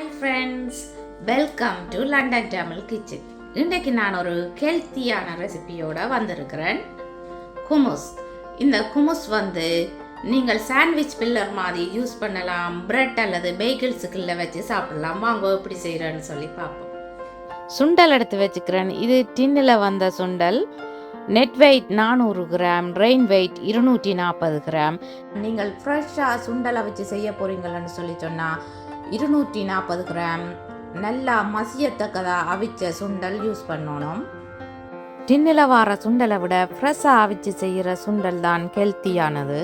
Hi friends, welcome to London Tamil Kitchen. இன்றைக்கு நான் ஒரு ஹெல்த்தியான ரெசிபியோட வந்திருக்கிறேன். ஹுமஸ். இந்த ஹுமஸ் நீங்கள் சாண்ட்விச் பில்லர் மாதிரி யூஸ் பண்ணலாம், பிரெட் அல்லது பேகிள்ஸுக்குள்ள வச்சு சாப்பிடலாம். வாங்க எப்படி செய்கிறேன்னு சொல்லி பார்ப்போம். சுண்டல் எடுத்து வச்சுக்கிறேன். இது டின்னில் வந்த சுண்டல். நெட் வெயிட் 400 கிராம், ரெயின் வெயிட் 240 கிராம். நீங்கள் ஃப்ரெஷ்ஷாக சுண்டலை வச்சு செய்ய போகிறீங்களன்னு சொல்லி சொன்னால் 240 கிராம் நல்லா மசியத்தக்கதாக அவிச்ச சுண்டல் யூஸ் பண்ணணும். டின்னில் வர சுண்டலை விட ஃப்ரெஷ்ஷாக அவிச்சு செய்கிற சுண்டல் தான் ஹெல்த்தியானது.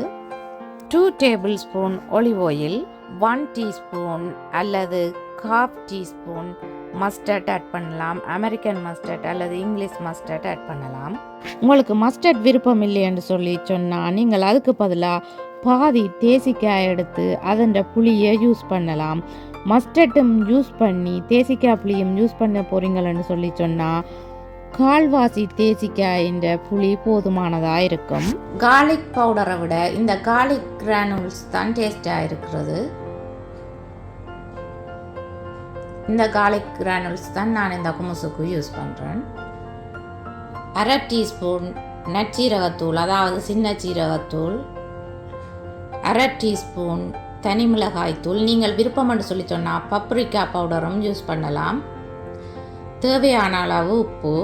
2 tablespoon olive oil, 1 teaspoon அல்லது 1/2 டீஸ்பூன் மஸ்டர்ட் ஆட் பண்ணலாம். அமெரிக்கன் மஸ்டர்ட் அல்லது இங்கிலீஷ் மஸ்டர்ட் ஆட் பண்ணலாம். உங்களுக்கு மஸ்டர்ட் விருப்பம் இல்லைன்னு சொல்லி சொன்னால் நீங்கள் அதுக்கு பதிலாக பாதி தேசிக்காய் எடுத்து அதன் புளியை யூஸ் பண்ணலாம். மஸ்டர்டும் யூஸ் பண்ணி தேசிக்காய் புளியும் யூஸ் பண்ண போகிறீங்களன்னு சொல்லி சொன்னால் கால்வாசி தேசிக்காயின் புளி போதுமானதாக இருக்கும். கார்லிக் பவுடரை விட இந்த கார்லிக் கிரானுல்ஸ் தான் டேஸ்டாக இருக்கிறது. இந்த கார்லிக் கிரானுல்ஸ் தான் நான் இந்த ஹுமஸுக்கு யூஸ் பண்ணுறேன். 1/2 டீஸ்பூன் நச்சீரகத்தூள், அதாவது சின்ன சீரகத்தூள், 1/2 டீஸ்பூன் தனி மிளகாய்த்தூள். நீங்கள் விருப்பம்னு சொல்லி சொன்னால் பப்ரிக்கா பவுடரும் யூஸ் பண்ணலாம். தேவையான அளவு உப்பு,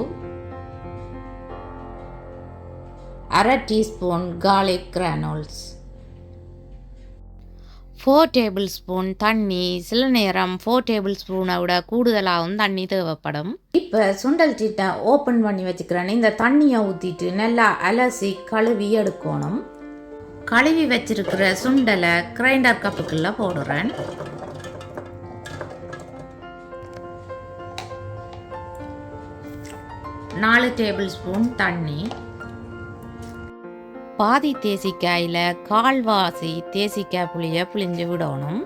1/2 teaspoon garlic granules, 4 table spoon தண்ணி. சில நேரம் 4 டேபிள் ஸ்பூனை விட கூடுதலாகவும் தண்ணி தேவைப்படும். இப்போ சுண்டல் சீட்டை ஓப்பன் பண்ணி வச்சுக்கிறேன். இந்த தண்ணியை ஊற்றிட்டு நல்லா அலசி கழுவி எடுக்கணும். கழுவி வச்சிருக்கிற சுண்டலை கிரைண்டர் கப்புக்குள்ளே போடுறேன். நாலு டேபிள் ஸ்பூன் தண்ணி, பாதி தேசிக்காயில் கால்வாசி தேசிக்காய் புளியை புளிஞ்சு விடணும்.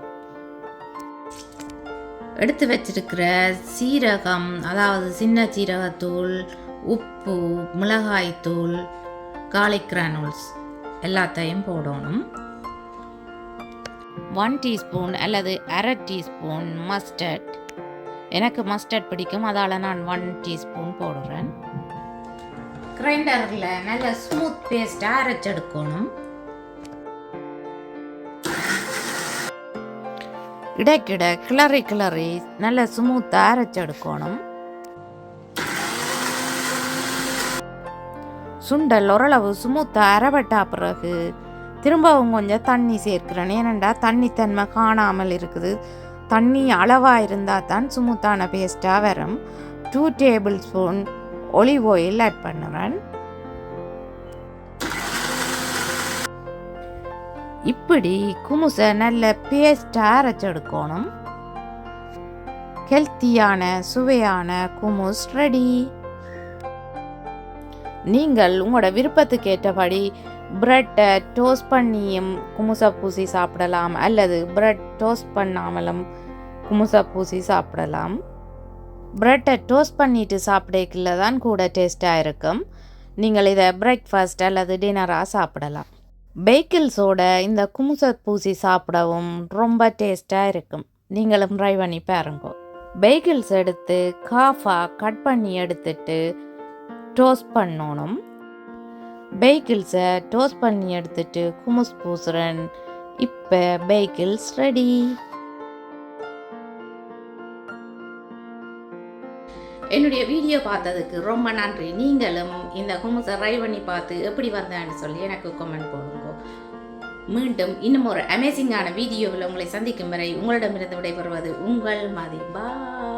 எடுத்து வச்சிருக்கிற சீரகம், அதாவது சின்ன சீரகத்தூள், உப்பு, மிளகாய்த்தூள், கார்லிக் கிரானுல்ஸ் எல்லாத்தையும் போடணும். 1 டீஸ்பூன் அல்லது 1/2 டீஸ்பூன் மஸ்டர்ட். எனக்கு மஸ்டர்ட் பிடிக்கும், அதால் நான் 1 டீஸ்பூன் போடுறேன். கிரைண்டரில் நல்ல ஸ்மூத் பேஸ்ட்டாக அரைச்செடுக்கணும். இடைக்கிட கிளறி கிளறி நல்ல ஸ்மூத்தாக அரைச்செடுக்கணும். சுண்டல் ஓரளவு ஸ்மூத்தாக அரைப்பட்டா பிறகு திரும்பவும் கொஞ்சம் தண்ணி சேர்க்கிறேன். ஏனெண்டா தண்ணி தன்மை காணாமல் இருக்குது. தண்ணி அளவாக இருந்தால் தான் ஸ்மூத்தான பேஸ்ட்டாக வரும். 2 tablespoon olive oil add பண்ணுறேன். இப்படி குமுசை நல்ல பேஸ்ட்டாக அரைச்செடுக்கணும். ஹெல்த்தியான சுவையான குமுஸ் ரெடி. நீங்கள் உங்களோட விருப்பத்துக்கு ஏற்றபடி பிரெட்டை டோஸ்ட் பண்ணியும் குமுசை பூசி சாப்பிடலாம், அல்லது பிரெட் டோஸ்ட் பண்ணாமலும் குமுசை பூசி சாப்பிடலாம். பிரெட்டை டோஸ்ட் பண்ணிட்டு சாப்பிடக்குள்ள தான் கூட டேஸ்ட்டாக இருக்கும். நீங்கள் இதை பிரேக்ஃபாஸ்ட் அல்லது டின்னராக சாப்பிடலாம். பேக்கிள்ஸோட இந்த குமுசை பூசி சாப்பிடவும் ரொம்ப டேஸ்ட்டாக இருக்கும். நீங்களும் ட்ரை பண்ணி பாருங்க. பேக்கிள்ஸ் எடுத்து காஃபாக கட் பண்ணி எடுத்துட்டு டோஸ்ட் பண்ணணும். பேக்கிள்ஸை டோஸ்ட் பண்ணி எடுத்துட்டு ஹுமஸ் பூசுறேன். இப்போ பேக்கிள்ஸ் ரெடி. என்னுடைய வீடியோ பார்த்ததுக்கு ரொம்ப நன்றி. நீங்களும் இந்த ஹுமஸை ட்ரை பண்ணி பார்த்து எப்படி வந்தேன்னு சொல்லி எனக்கு கமெண்ட் போடுங்க. மீண்டும் இன்னும் ஒரு அமேசிங்கான வீடியோவில் உங்களை சந்திக்கும் வரை உங்களிடமிருந்து விடைபெறுவது உங்கள் மதி. பாய்.